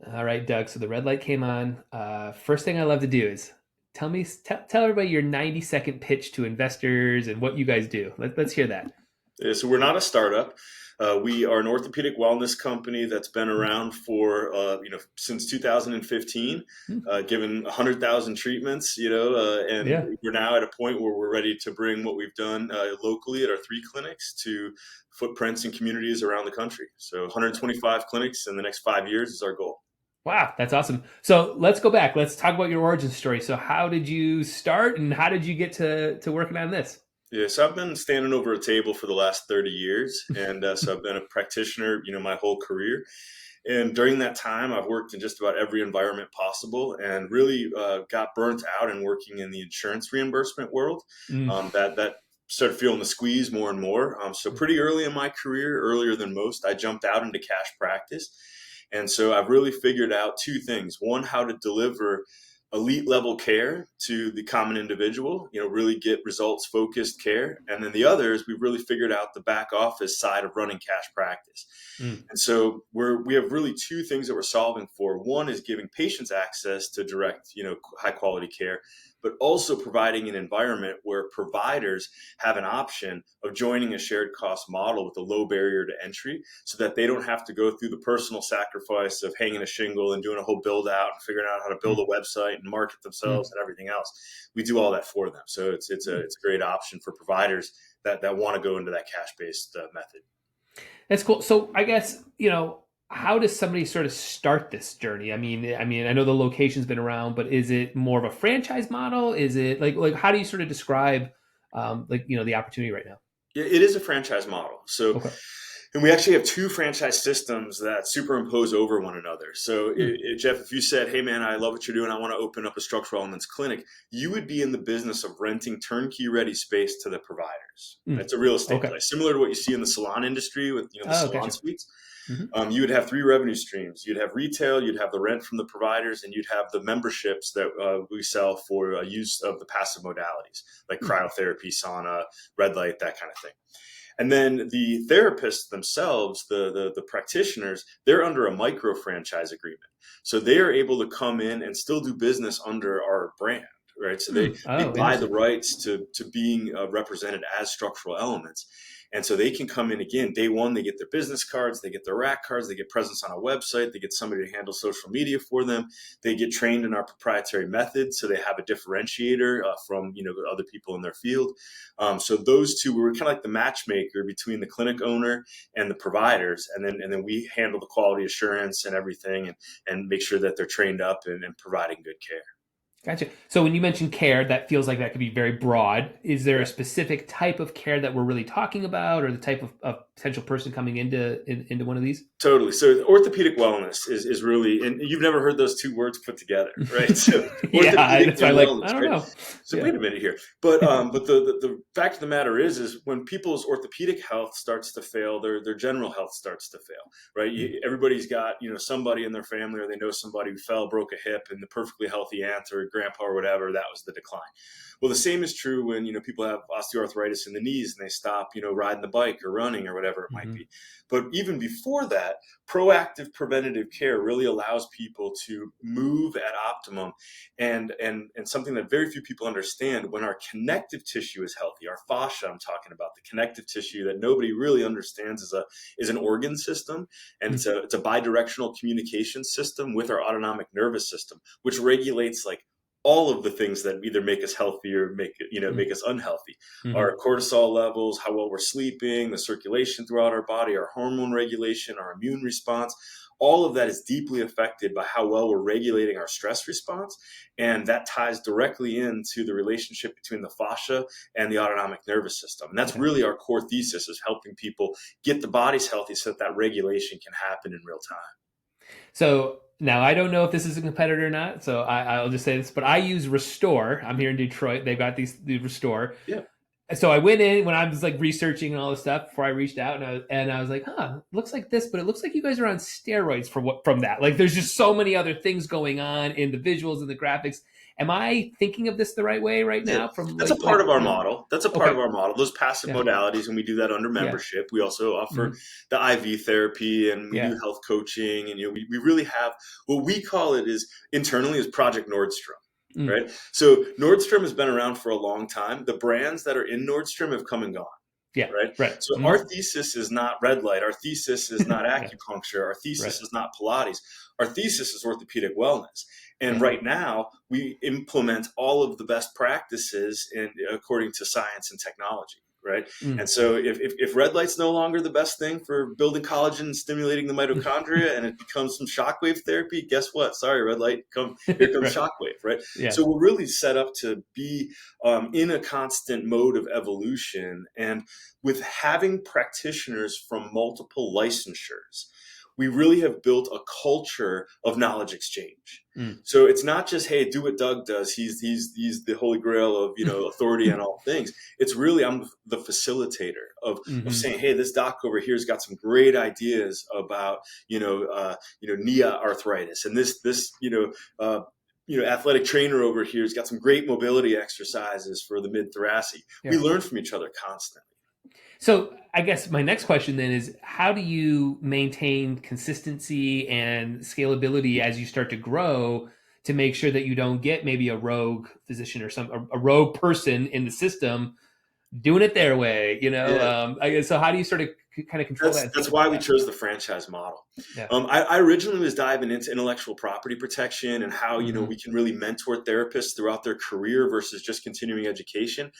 All right, Doug. So the red light came on. First thing I love to do is tell everybody your 90-second pitch to investors and what you guys do. Let's hear that. Yeah, so we're not a startup. We are an orthopedic wellness company that's been around for since 2015, Hmm. given 100,000 treatments. And Yeah. we're now at a point where we're ready to bring what we've done locally at our three clinics to footprints and communities around the country. So 125 clinics in the next 5 years is our goal. Wow, that's awesome. So let's go back. Let's talk about your origin story. So how did you start, and how did you get to working on this? Yeah, so I've been standing over a table for the last 30 years, and so I've been a practitioner, my whole career. And during that time, I've worked in just about every environment possible, and really got burnt out in working in the insurance reimbursement world. Mm. That started feeling the squeeze more and more. So pretty early in my career, earlier than most, I jumped out into cash practice, and so I've really figured out two things: one, how to deliver elite level care to the common individual, really get results focused care. And then the other is we've really figured out the back office side of running cash practice. Mm. And so we have really two things that we're solving for. One is giving patients access to direct, high quality care, but also providing an environment where providers have an option of joining a shared cost model with a low barrier to entry, so that they don't have to go through the personal sacrifice of hanging a shingle and doing a whole build out and figuring out how to build Mm. a website and market themselves Mm. and everything else. We do all that for them. So it's a great option for providers that want to go into that cash based method. That's cool. So I guess, how does somebody sort of start this journey? I know the location's been around, but is it more of a franchise model? Is it like how do you sort of describe the opportunity right now? It is a franchise model. So, Okay. and we actually have two franchise systems that superimpose over one another. So, Mm. Jeff, if you said, "Hey, man, I love what you're doing. I want to open up a structural elements clinic," you would be in the business of renting turnkey ready space to the providers. Mm. It's a real estate Okay. play, similar to what you see in the salon industry with the Oh, salon gotcha. suites. Hmm. You would have three revenue streams. You'd have retail, you'd have the rent from the providers, and you'd have the memberships that we sell for use of the passive modalities like Mm. cryotherapy, sauna, red light, that kind of thing. And then the therapists themselves, the practitioners, they're under a micro franchise agreement. So they are able to come in and still do business under our brand, right? So they, Mm. they Oh, buy the interesting. rights to being represented as structural elements. And so they can come in again. Day one, they get their business cards, they get their rack cards, they get presence on a website, they get somebody to handle social media for them. They get trained in our proprietary method, so they have a differentiator from other people in their field. So those two, we were kind of like the matchmaker between the clinic owner and the providers, and then we handle the quality assurance and everything, and make sure that they're trained up and providing good care. Gotcha. So when you mention care, that feels like that could be very broad. Is there a Yeah. specific type of care that we're really talking about, or the type of potential person coming into one of these? Totally. So orthopedic wellness is really, and you've never heard those two words put together, right? So Yeah, orthopedic that's why. and Like, wellness, I don't right? know. So Yeah. wait a minute here, but the fact of the matter is when people's orthopedic health starts to fail, their general health starts to fail, right? Mm. Everybody's got somebody in their family, or they know somebody who fell, broke a hip, and the perfectly healthy aunt or grandpa or whatever, that was the decline. Well, the same is true when people have osteoarthritis in the knees and they stop riding the bike or running or whatever it might Hmm. be. But even before that, proactive preventative care really allows people to move at optimum, and something that very few people understand: when our connective tissue is healthy, our fascia, I'm talking about the connective tissue that nobody really understands, is an organ system, and Mm. it's a bidirectional communication system with our autonomic nervous system, which regulates like all of the things that either make us healthy or make us unhealthy. Mm-hmm. Our cortisol levels, how well we're sleeping, the circulation throughout our body, our hormone regulation, our immune response, all of that is deeply affected by how well we're regulating our stress response. And that ties directly into the relationship between the fascia and the autonomic nervous system. And that's Okay. really our core thesis, is helping people get the bodies healthy so that regulation can happen in real time. So now I don't know if this is a competitor or not. So I'll just say this, but I use Restore. I'm here in Detroit. They've got the Restore. Yeah. so I went in when I was like researching and all this stuff before I reached out, and I was like, huh, looks like this, but it looks like you guys are on steroids from that. Like, there's just so many other things going on in the visuals and the graphics. Am I thinking of this the right way right Yeah, now? From that's a part of our you know, model. That's a part of okay, our model. Those passive yeah, modalities, and we do that under yeah, membership. We also offer hmm, the IV therapy, and we do yeah, health coaching, and we really have what we call it is internally is Project Nordstrom. mm, Right. So Nordstrom has been around for a long time. The brands that are in Nordstrom have come and gone. yeah, Right. right, So hmm, our thesis is not red light. Our thesis is not yeah, acupuncture. Our right, thesis is not Pilates. Our thesis is orthopedic wellness. And yeah, right now, we implement all of the best practices according to science and technology. Right. mm. And so if red light's no longer the best thing for building collagen and stimulating the mitochondria and it becomes some shockwave therapy, guess what? Sorry, red light, here comes Right, shockwave. Right. yeah, So we're really set up to be in a constant mode of evolution. And with having practitioners from multiple licensures, we really have built a culture of knowledge exchange. mm. So it's not just, hey, do what Doug does. He's the holy grail of authority on all things. It's really I'm the facilitator of Hmm, saying, hey, this doc over here's got some great ideas about knee arthritis, and athletic trainer over here has got some great mobility exercises for the mid thoracic. We yeah. learn from each other constantly. So I guess my next question then is, how do you maintain consistency and scalability as you start to grow to make sure that you don't get maybe a rogue physician or a rogue person in the system doing it their way, Yeah. I guess, so how do you sort of kind of control that and think That's about why we that? chose the franchise model. Yeah. I originally was diving into intellectual property protection and how Hmm. we can really mentor therapists throughout their career versus just continuing education.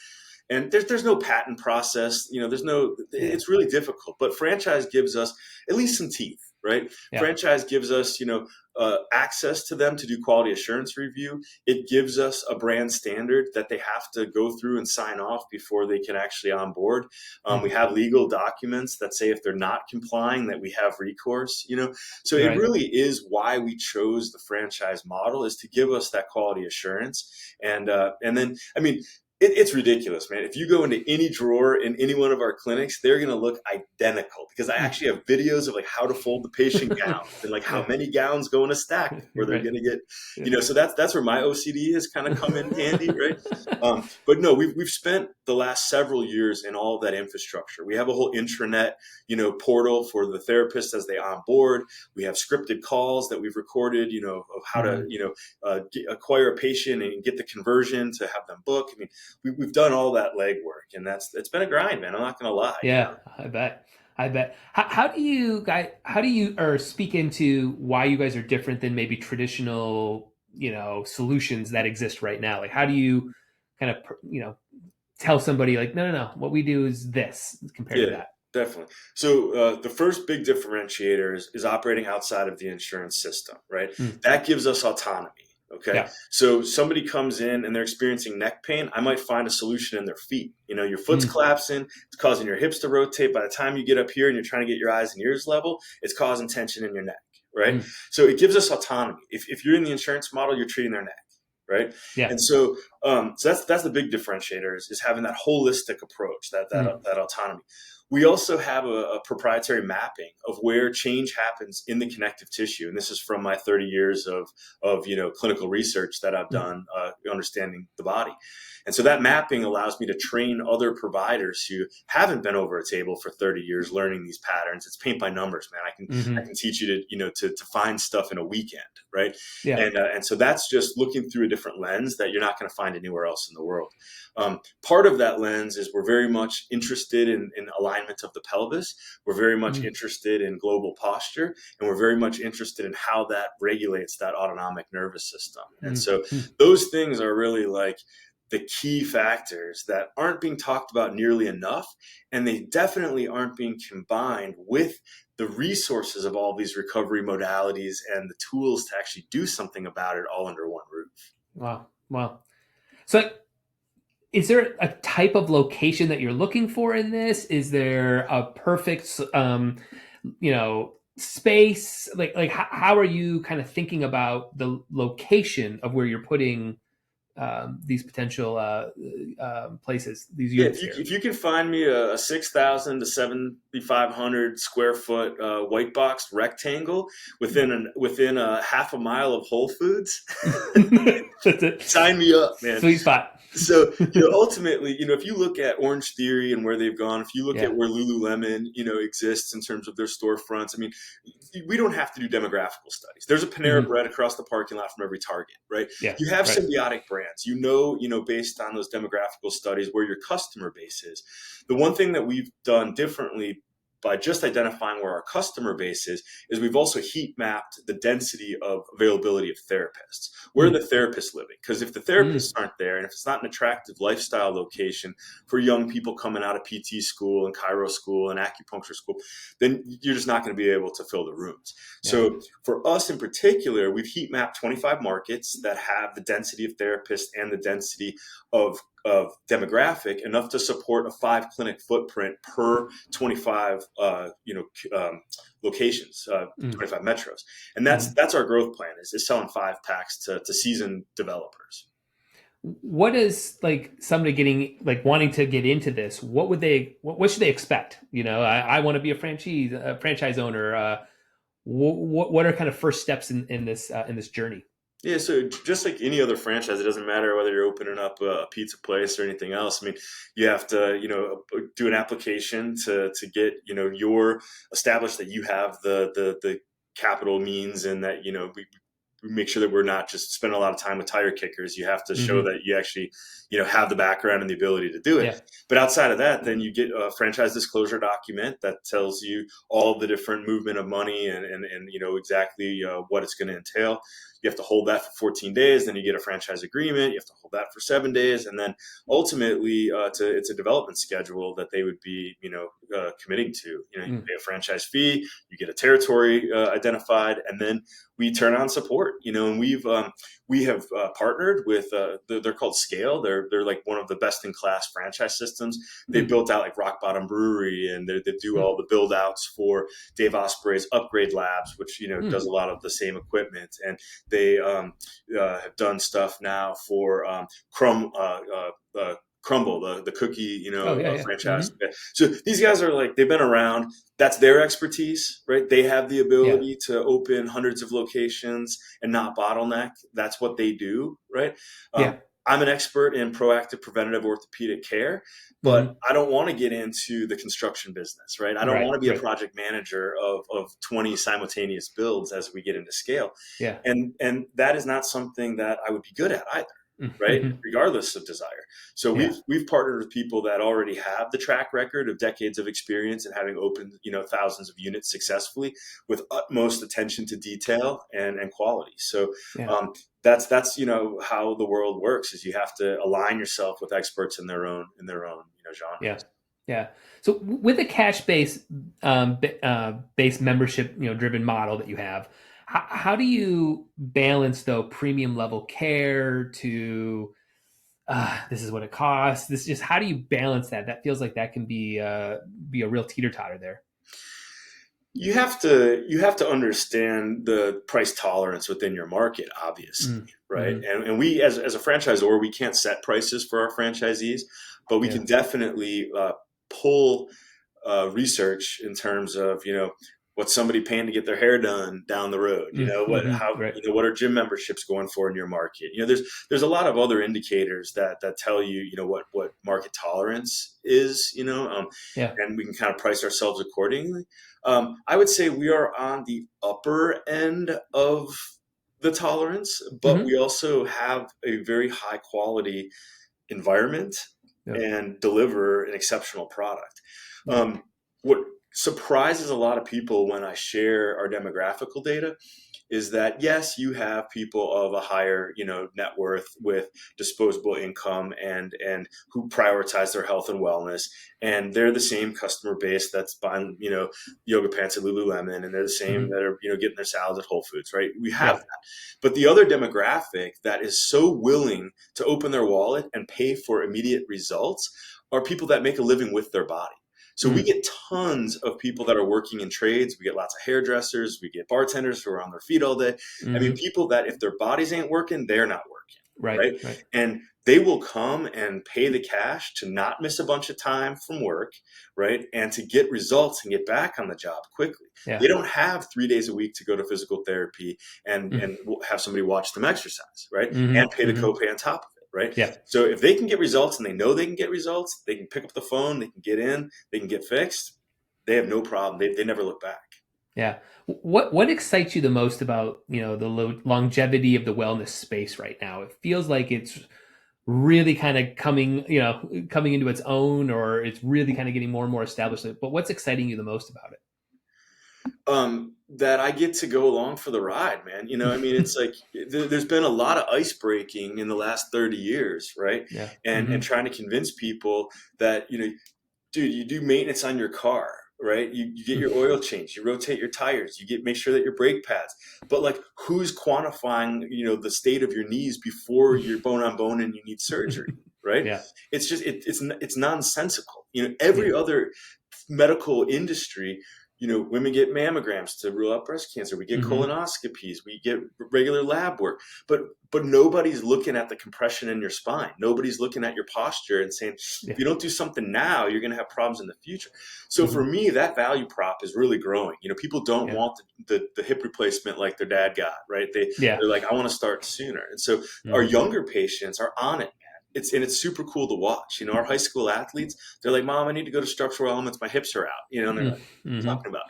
And there's no patent process. There's no. Yeah. It's really difficult. But franchise gives us at least some teeth, right? Yeah. Franchise gives us access to them to do quality assurance review. It gives us a brand standard that they have to go through and sign off before they can actually onboard. We Mm. have legal documents that say if they're not complying, that we have recourse. So it Right. really is why we chose the franchise model, is to give us that quality assurance. And then I mean, it's ridiculous, man. If you go into any drawer in any one of our clinics, they're going to look identical, because I Mm. actually have videos of like how to fold the patient gowns and like how Yeah. many gowns go in a stack before they're Right. going to get, Yeah. so that's where my OCD has kind of come in handy, right? But no, we've spent the last several years in all of that infrastructure. We have a whole intranet, portal for the therapists as they onboard. We have scripted calls that we've recorded, of how to, Mhm. acquire a patient and get the conversion to have them book. I mean, we've done all that legwork, and it's been a grind, man. I'm not gonna lie. Yeah, I bet. I bet. How do you or speak into why you guys are different than maybe traditional, solutions that exist right now? Like, how do you kind of, tell somebody like, no, no, no, what we do is this compared to Yeah, that. definitely. So the first big differentiator is operating outside of the insurance system, right? Mm. That gives us autonomy. Okay. Yeah. So somebody comes in and they're experiencing neck pain. I might find a solution in their feet. Your foot's Mm. collapsing. It's causing your hips to rotate. By the time you get up here and you're trying to get your eyes and ears level, it's causing tension in your neck. Right. Mm. So it gives us autonomy. If you're in the insurance model, you're treating their neck. Right. Yeah. And so that's the big differentiator is having that holistic approach, Mm. that autonomy. We also have a proprietary mapping of where change happens in the connective tissue, and this is from my 30 years of clinical research that I've Mm. done, understanding the body. And so that mapping allows me to train other providers who haven't been over a table for 30 years learning these patterns. It's paint by numbers, man. I Hmm. can teach you to find stuff in a weekend, right? Yeah. And so that's just looking through a different lens that you're not going to find anywhere else in the world. Part of that lens is we're very much interested in alignment of the pelvis. We're very much Mm. interested in global posture, and we're very much interested in how that regulates that autonomic nervous system. And Mm. so Mm. those things are really like the key factors that aren't being talked about nearly enough, and they definitely aren't being combined with the resources of all these recovery modalities and the tools to actually do something about it all under one roof. Wow. Wow. So, is there a type of location that you're looking for in this? Is there a perfect, space? Like how are you kind of thinking about the location of where you're putting these potential places, these Yeah, units here? if you can find me a 6,000 to 7,500 square foot white box rectangle within a half a mile of Whole Foods, That's it. sign me up, man. Sweet spot. So, ultimately, if you look at Orange Theory and where they've gone, if you look at Yeah. where Lululemon, exists in terms of their storefronts, I mean, we don't have to do demographical studies. There's a Panera Hmm. Bread across the parking lot from every Target, right? Yeah. You have Right. symbiotic brands, based on those demographical studies where your customer base is. The one thing that we've done differently by just identifying where our customer base is we've also heat mapped the density of availability of therapists. Where are the Mm. therapists living? Because if the Mm. therapists aren't there, and if it's not an attractive lifestyle location for young people coming out of PT school and chiro school and acupuncture school, then you're just not going to be able to fill the rooms. Yeah. So for us in particular, we've heat mapped 25 markets that have the density of therapists and the density of demographic enough to support a 5 clinic footprint per 25 locations, Mm. 25 metros. And that's Mm. that's our growth plan is selling 5 packs to seasoned developers. What is like somebody getting like wanting to get into this? What should they expect? I want to be a franchise owner. What are kind of first steps in this journey? Yeah, so just like any other franchise, it doesn't matter whether you're opening up a pizza place or anything else. I mean, you have to, do an application to get, your established that you have the capital means, and that, we make sure that we're not just spending a lot of time with tire kickers. You have to show Hmm. that you actually, have the background and the ability to do it. Yeah. But outside of that, then you get a franchise disclosure document that tells you all the different movement of money and exactly what it's going to entail. You have to hold that for 14 days. Then you get a franchise agreement. You have to hold that for 7 days. And then ultimately, it's a development schedule that they would be, committing to. You Mm. pay a franchise fee, you get a territory identified, and then we turn on support. And we have partnered with they're called Scale. They're like one of the best in class franchise systems. They Mm. built out like Rock Bottom Brewery, and they do Mm. all the build outs for Dave Osprey's Upgrade Labs, which does Mm. a lot of the same equipment. And they have done stuff now for Crumble, the cookie, Oh yeah, yeah. franchise. Hmm. So these guys are like, they've been around. That's their expertise, right? They have the Yeah. ability to open hundreds of locations and not bottleneck. That's what they do, right? Yeah. I'm an expert in proactive preventative orthopedic care, but Hmm. I don't want to get into the construction business, right? I don't Right. want to be a Right. project manager of 20 simultaneous builds as we get into scale. Yeah. And that is not something that I would be good at either, right? Hmm. Regardless of desire. So Yeah. we've partnered with people that already have the track record of decades of experience and having opened, thousands of units successfully with utmost attention to detail and quality. So Yeah. that's how the world works, is you have to align yourself with experts in their own Yeah. genres. Yeah. So with a cash based membership, driven model that you have, how do you balance though premium level care to this is what it costs? This just how do you balance that? That feels like that can be a real teeter totter there. You have to understand the price tolerance within your market, obviously, Mm. right? Hmm. And we as a franchisor, we can't set prices for our franchisees, but we Yeah. can definitely pull research in terms of what's somebody paying to get their hair done down the road. Mm-hmm. Right. What are gym memberships going for in your market? There's a lot of other indicators that tell you what market tolerance is. Yeah. And we can kind of price ourselves accordingly. I would say we are on the upper end of the tolerance, but we Hmm. also have a very high quality environment Yeah. and deliver an exceptional product. Yeah. What surprises a lot of people when I share our demographical data is that, yes, you have people of a higher, net worth with disposable income and who prioritize their health and wellness, and they're the same customer base that's buying, yoga pants at Lululemon, and they're the same Hmm. that are, getting their salads at Whole Foods, right? We have Yeah. that, but the other demographic that is so willing to open their wallet and pay for immediate results are people that make a living with their body. So we Mm. get tons of people that are working in trades. We get lots of hairdressers. We get bartenders who are on their feet all day. I mean, Hmm. people that if their bodies ain't working, they're not working. Right. right? Right. And they will come and pay the cash to not miss a bunch of time from work, right? And to get results and get back on the job quickly. They Yeah. don't have 3 days a week to go to physical therapy and have somebody watch them exercise, right? And Mm-hmm. pay the Mm-hmm. copay on top of it, right? Yeah. So if they can get results and they know they can get results, they can pick up the phone, they can get in, they can get fixed. They have no problem. They never look back. Yeah. What excites you the most about, the longevity of the wellness space right now? It feels like it's really kind of coming into its own, or it's really kind of getting more and more established. But what's exciting you the most about That I get to go along for the ride, man. I mean, it's like there's been a lot of ice breaking in the last 30 years, right? Yeah. And Mm-hmm. trying to convince people that, dude, you do maintenance on your car, right? You get your oil changed, you rotate your tires, make sure that your brake pads. But like, who's quantifying, the state of your knees before you're bone on bone and you need surgery, right? Yeah. It's just it's nonsensical. Yeah. Every other medical industry, women get mammograms to rule out breast cancer. We get Mm-hmm. colonoscopies. We get regular lab work. But nobody's looking at the compression in your spine. Nobody's looking at your posture and saying, if Yeah. you don't do something now, you're going to have problems in the future. So for Mm-hmm. me, that value prop is really growing. People don't Yeah. want the hip replacement like their dad got, right? Yeah. They're like, I want to start sooner. And so our Mm-hmm. younger patients are on it. It's super cool to watch. Our high school athletes, they're like, Mom, I need to go to structural elements. My hips are out, and they're like, Mm-hmm. talking about,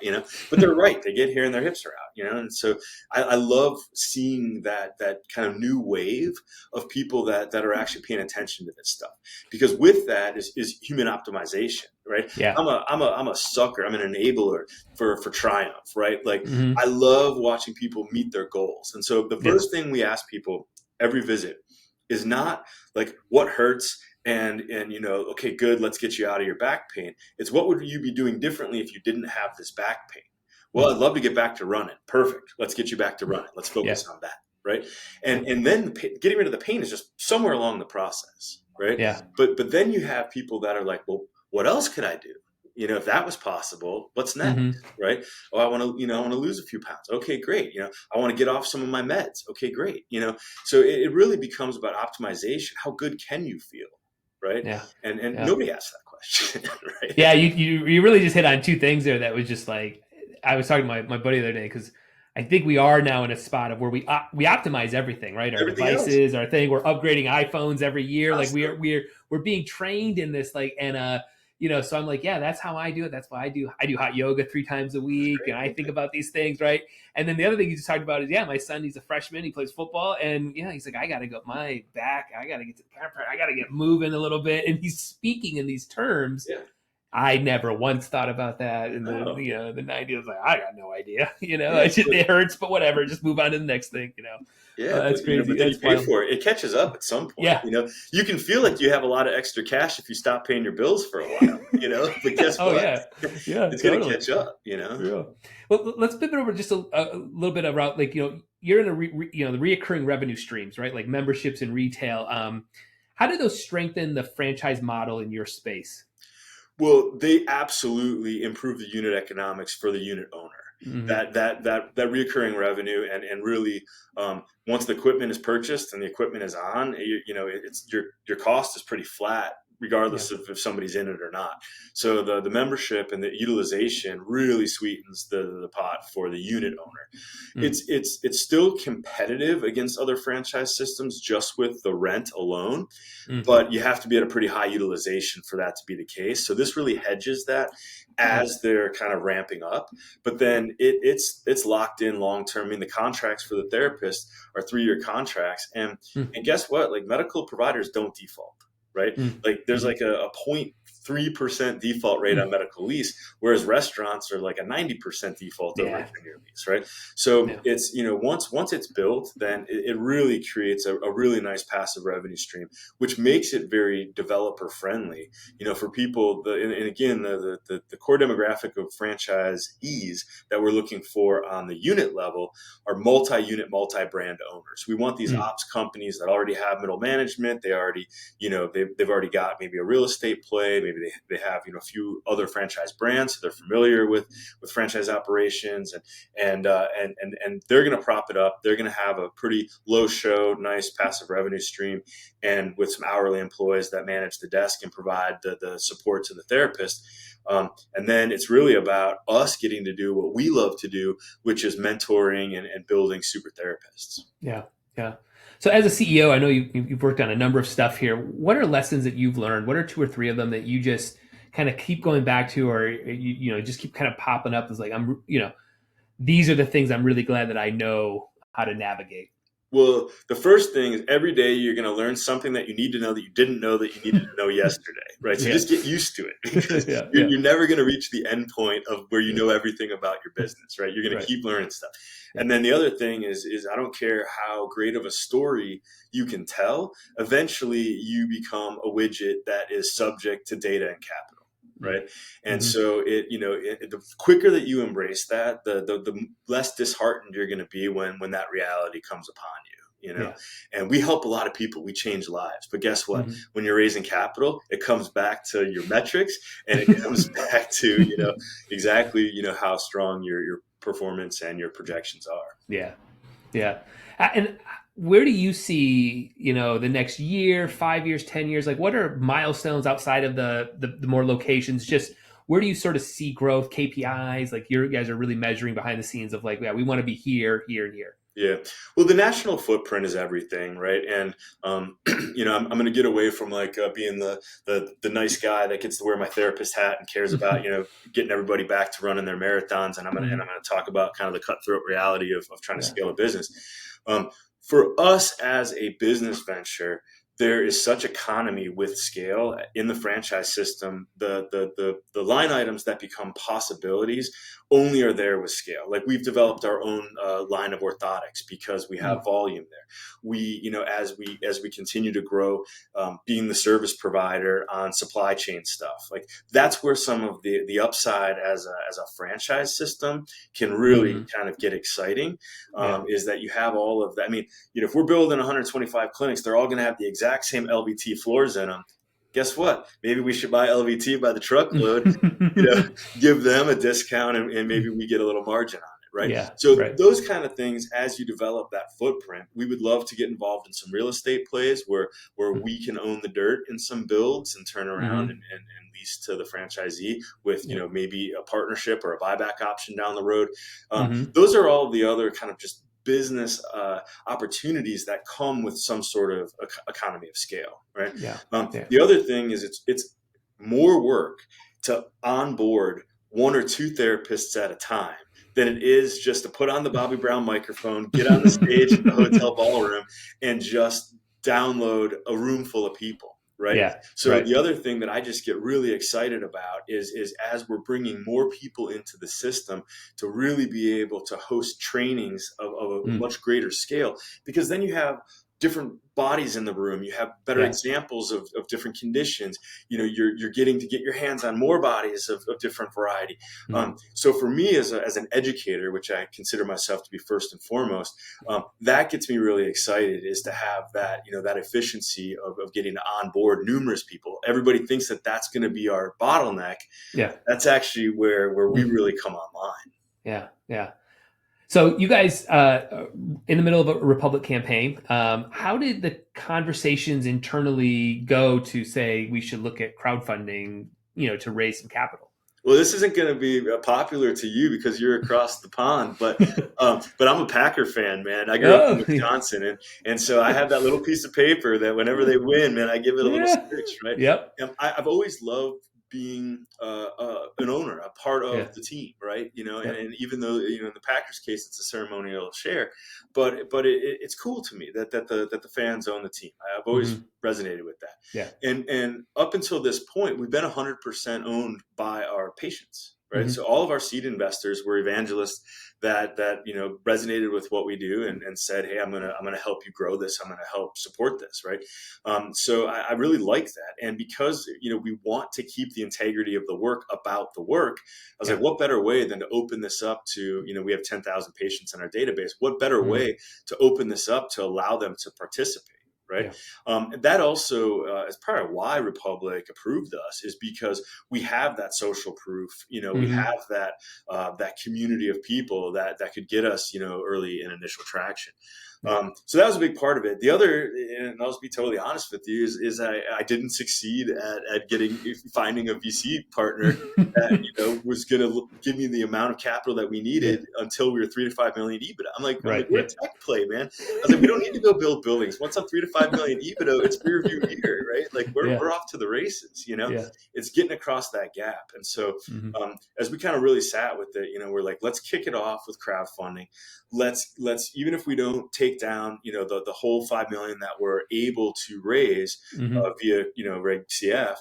but they're right. They get here and their hips are out, and so I love seeing that kind of new wave of people that are actually paying attention to this stuff, because with that is human optimization, right? Yeah. I'm a sucker. I'm an enabler for triumph, right? Like, Mm-hmm. I love watching people meet their goals. And so the Yeah. first thing we ask people every visit is not like what hurts and okay, good, let's get you out of your back pain. It's what would you be doing differently if you didn't have this back pain? Well, I'd love to get back to running. Perfect. Let's get you back to running. Let's Yeah. focus on that, right? Yeah. And then getting rid of the pain is just somewhere along the process, right? Yeah. But then you have people that are like, well, what else could I do? If that was possible, what's next, Mm-hmm. right? Oh, I want to lose a few pounds. Okay, great. I want to get off some of my meds. Okay, great. So it really becomes about optimization. How good can you feel, right? Yeah. And Yeah. nobody asks that question, right? Yeah. You really just hit on two things there that was just like, I was talking to my buddy the other day, because I think we are now in a spot of where we optimize everything, right? Our Everything else, devices, our thing. We're upgrading iPhones every year. Like constantly. we're being trained in this, like, and so I'm like, yeah, that's how I do it. That's why I do hot yoga 3 times a That's week, and I great. think about these things, right? And then the other thing you just talked about is, yeah, my son, he's a freshman, he plays football, and he's like, I gotta go my back, I gotta get to the chiropractor, I gotta get moving a little bit, and he's speaking in these terms. Yeah. I never once thought about that in the No. the 90s. Like, I got no idea. Yeah. It hurts, but whatever. Just move on to the next thing. Yeah, That's crazy. but then you That's pay wild. for it. It catches up at some point. Yeah. You can feel like you have a lot of extra cash if you stop paying your bills for a while. But guess Oh what? yeah. Yeah. It's going to Totally. catch up. Yeah. Well, let's pivot over just a little bit about, like, you're in the reoccurring revenue streams, right? Like memberships and retail. How do those strengthen the franchise model in your space? Well, they absolutely improve the unit economics for the unit owner. Mm-hmm. That reoccurring revenue, and really, once the equipment is purchased and the equipment is on, it's your cost is pretty flat Yeah. regardless of if somebody's in it or not. So the membership and the utilization really sweetens the pot for the unit owner. Mm. It's still competitive against other franchise systems just with the rent alone, Mm-hmm. but you have to be at a pretty high utilization for that to be the case. So this really hedges that as they're kind of ramping up. But then it's locked in long term. I mean, the contracts for the therapist are 3-year contracts, and guess what? Like, medical providers don't default, right? Mm-hmm. Like, there's like a 0.3% default rate on medical lease, whereas restaurants are like a 90% default over a Yeah. 10-year lease, right? So Yeah. it's, once it's built, then it really creates a really nice passive revenue stream, which makes it very developer friendly, for people. And again, the core demographic of franchisees that we're looking for on the unit level are multi-unit, multi-brand owners. We want these ops companies that already have middle management. They already, they've already got maybe a real estate play, maybe maybe they have, a few other franchise brands, so they're familiar with franchise operations, and they're going to prop it up. They're going to have a pretty low show, nice passive revenue stream, and with some hourly employees that manage the desk and provide the support to the therapist. And then it's really about us getting to do what we love to do, which is mentoring and building super therapists. Yeah. Yeah. So as a CEO, I know you've worked on a number of stuff here. What are lessons that you've learned? What are 2 or 3 of them that you just kind of keep going back to, or just keep kind of popping up as like, these are the things I'm really glad that I know how to navigate? Well, the first thing is every day you're going to learn something that you need to know that you didn't know that you needed to know yesterday, right? So just get used to it, because you're never going to reach the end point of where you know everything about your business, right? You're going to keep learning stuff. And then the other thing is I don't care how great of a story you can tell, eventually you become a widget that is subject to data and capital. Right. And so the quicker that you embrace that, the less disheartened you're going to be when that reality comes upon you, and we help a lot of people. We change lives. But guess what? When you're raising capital, it comes back to your metrics, and it comes back to, exactly, how strong your performance and your projections are. Yeah. Yeah. And where do you see, the next year, 5 years, 10 years? Like, what are milestones outside of the more locations? Just where do you sort of see growth, KPIs? Like, you guys are really measuring behind the scenes of like, yeah, we want to be here, here, and here. Yeah. Well, the national footprint is everything, right? And, I'm going to get away from like being the nice guy that gets to wear my therapist hat and cares about, getting everybody back to running their marathons. And I'm going to talk about kind of the cutthroat reality of trying to scale a business. For us as a business venture, there is such economy with scale in the franchise system. The line items that become possibilities only are there with scale. Like, we've developed our own line of orthotics because we have volume there. We, as we continue to grow, being the service provider on supply chain stuff, like that's where some of the upside as a franchise system can really kind of get exciting. Is that you have all of that. I mean, if we're building 125 clinics, they're all going to have the exact same LVT floors in them. Guess what? Maybe we should buy LVT by the truckload, give them a discount, and maybe we get a little margin on it, right? Yeah, so those kind of things, as you develop that footprint, we would love to get involved in some real estate plays where we can own the dirt in some builds and turn around and lease to the franchisee with, maybe a partnership or a buyback option down the road. Those are all the other kind of just business opportunities that come with some sort of economy of scale, right? The other thing is it's more work to onboard 1 or 2 therapists at a time than it is just to put on the Bobby Brown microphone, get on the stage at the hotel ballroom, and just download a room full of people. Right. The other thing that I just get really excited about is as we're bringing more people into the system, to really be able to host trainings of a much greater scale, because then you have different bodies in the room. You have better examples of different conditions. You're getting to get your hands on more bodies of different variety. So for me as an educator, which I consider myself to be first and foremost, that gets me really excited, is to have that, that efficiency of getting to onboard numerous people. Everybody thinks that that's going to be our bottleneck. That's actually where we really come online. Yeah. So you guys, in the middle of a Republic campaign, how did the conversations internally go to say we should look at crowdfunding, to raise some capital? Well, this isn't going to be popular to you because you're across the pond, but I'm a Packer fan, man. I grew up in Wisconsin, and so I have that little piece of paper that whenever they win, man, I give it a little stitch, right? And I've always loved being an owner, a part of the team, right? And even though in the Packers case it's a ceremonial share, but it's cool to me that the fans own the team. I've always resonated with that. And up until this point, we've been 100% owned by our patients. Right. So all of our seed investors were evangelists that resonated with what we do and said, hey, I'm gonna help you grow this. I'm gonna help support this. Right. So I really like that. And because we want to keep the integrity of the work about the work, I was like, what better way than to open this up to, we have 10,000 patients in our database. What better way to open this up to allow them to participate? right? Yeah. And that also is part of why Republic approved us, is because we have that social proof. We Mm-hmm. have that community of people that could get us, early and initial traction. Yeah. So that was a big part of it. The other, and I'll just be totally honest with you, is I didn't succeed at finding a VC partner that was going to give me the amount of capital that we Yeah. needed until we were 3 to 5 million EBITDA. I'm like, Right. we're a Yeah. tech play, man. I was like, we don't need to go build buildings. Once I'm 3 to 5 million EBITDA, it's rear view mirror, right? Like Yeah. we're off to the races. Yeah. It's getting across that gap. And so Mm-hmm. as we kind of really sat with it, we're like, let's kick it off with crowdfunding. Let's even if we don't take down the whole 5 million that we're able to raise Mm-hmm. via Reg CF,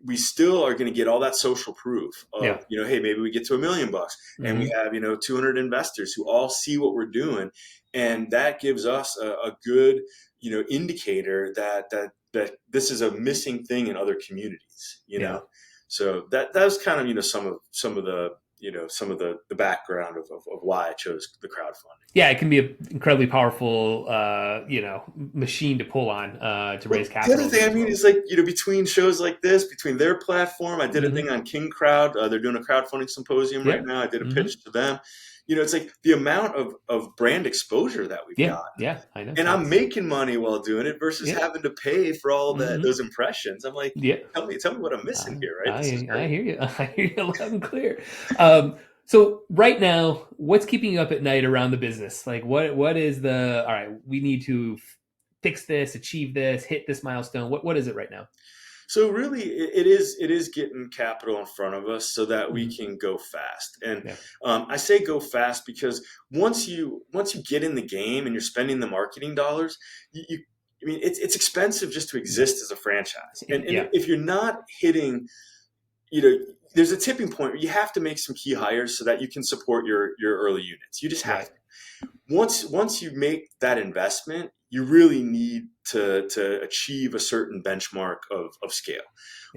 we still are going to get all that social proof Yeah. of hey, maybe we get to $1 million and we have 200 investors who all see what we're doing, and that gives us a good indicator that this is a missing thing in other communities. Yeah. So that was kind of some of the some of the background of why I chose the crowdfunding. Yeah, it can be an incredibly powerful, machine to pull on to raise The capital. other thing, I mean, is like, between shows like this, between their platform, I did a thing on King Crowd. They're doing a crowdfunding symposium right now. I did a pitch to them. It's like the amount of brand exposure that we've got. Yeah, I know. And I'm making money while doing it versus having to pay for all those impressions. I'm like, tell me what I'm missing here, right? I hear you. I hear you loud and clear. So right now, what's keeping you up at night around the business? Like what is all right, we need to fix this, achieve this, hit this milestone. What is it right now? So really, it is getting capital in front of us so that we can go fast. And I say go fast because once you get in the game and you're spending the marketing dollars, I mean, it's expensive just to exist as a franchise. And if you're not hitting, there's a tipping point where you have to make some key hires so that you can support your early units. You just have to. Once you make that investment, you really need to achieve a certain benchmark of scale.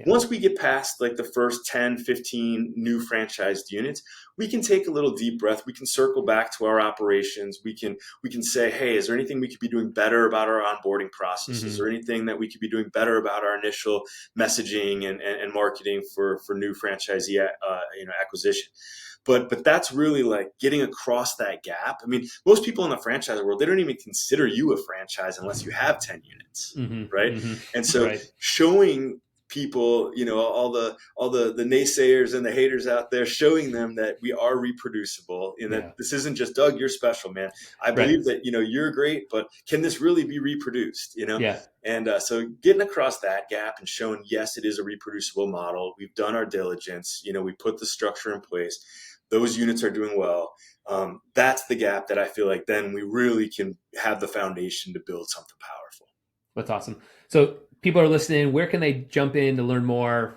Once we get past like the first 10, 15 new franchised units, we can take a little deep breath. We can circle back to our operations. We can say, hey, is there anything we could be doing better about our onboarding process? Is there anything that we could be doing better about our initial messaging and marketing for new franchisee acquisition? But that's really like getting across that gap. I mean, most people in the franchise world, they don't even consider you a franchise unless you have 10 units, right? And so showing people, all the naysayers and the haters out there, showing them that we are reproducible, and that this isn't just Doug, you're special, man. I believe that you're great, but can this really be reproduced? And so getting across that gap and showing, yes, it is a reproducible model. We've done our diligence. We put the structure in place. Those units are doing well. That's the gap that I feel like then we really can have the foundation to build something powerful. That's awesome. So people are listening. Where can they jump in to learn more,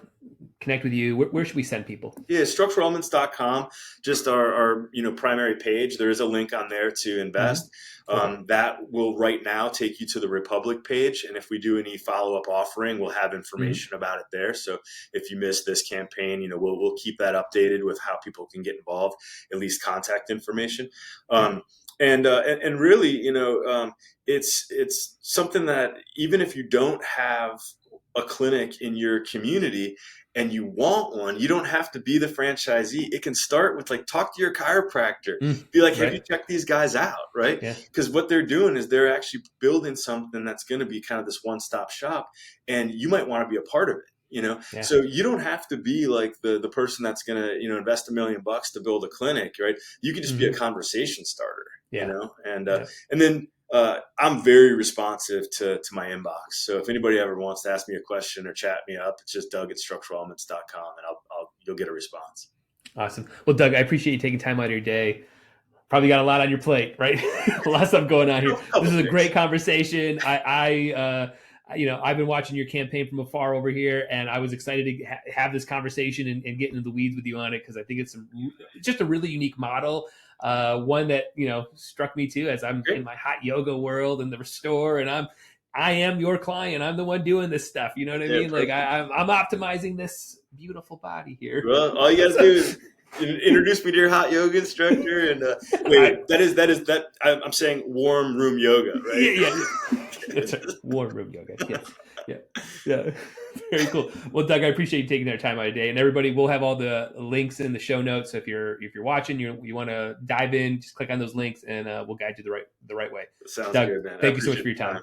connect with you? Where should we send people? Yeah, structuralelements.com, just our primary page. There is a link on there to invest. That will right now take you to the Republic page. And if we do any follow-up offering, we'll have information about it there. So if you miss this campaign, we'll keep that updated with how people can get involved, at least contact information. And really, it's something that even if you don't have a clinic in your community and you want one, you don't have to be the franchisee. It can start with like, talk to your chiropractor, be like, have you checked these guys out? Right. Because what they're doing is they're actually building something that's going to be kind of this one-stop shop, and you might want to be a part of it. So you don't have to be like the person that's going to, invest $1 million to build a clinic, right? You can just be a conversation starter, and then I'm very responsive to my inbox. So if anybody ever wants to ask me a question or chat me up, it's just Doug@structuralelements.com, and you'll get a response. Awesome. Well, Doug, I appreciate you taking time out of your day. Probably got a lot on your plate, right? A lot of stuff going on here. This is a great conversation. I've been watching your campaign from afar over here, and I was excited to have this conversation and get into the weeds with you on it, because I think it's just a really unique model. One that, struck me too, as I'm in my hot yoga world and the restore, and I am your client. I'm the one doing this stuff. You know what I mean? Perfect. Like I'm optimizing this beautiful body here. Well, all you gotta do is introduce me to your hot yoga instructor, and wait, that is I'm saying warm room yoga, right? Yeah. That's right. Warm room yoga. Yes. Yeah. Yeah. Very cool. Well, Doug, I appreciate you taking their time out of day. And everybody, we'll have all the links in the show notes. So if you're watching, you want to dive in, just click on those links, and we'll guide you the right way. Sounds Doug, good, man. I thank you so much appreciate for your the time. time.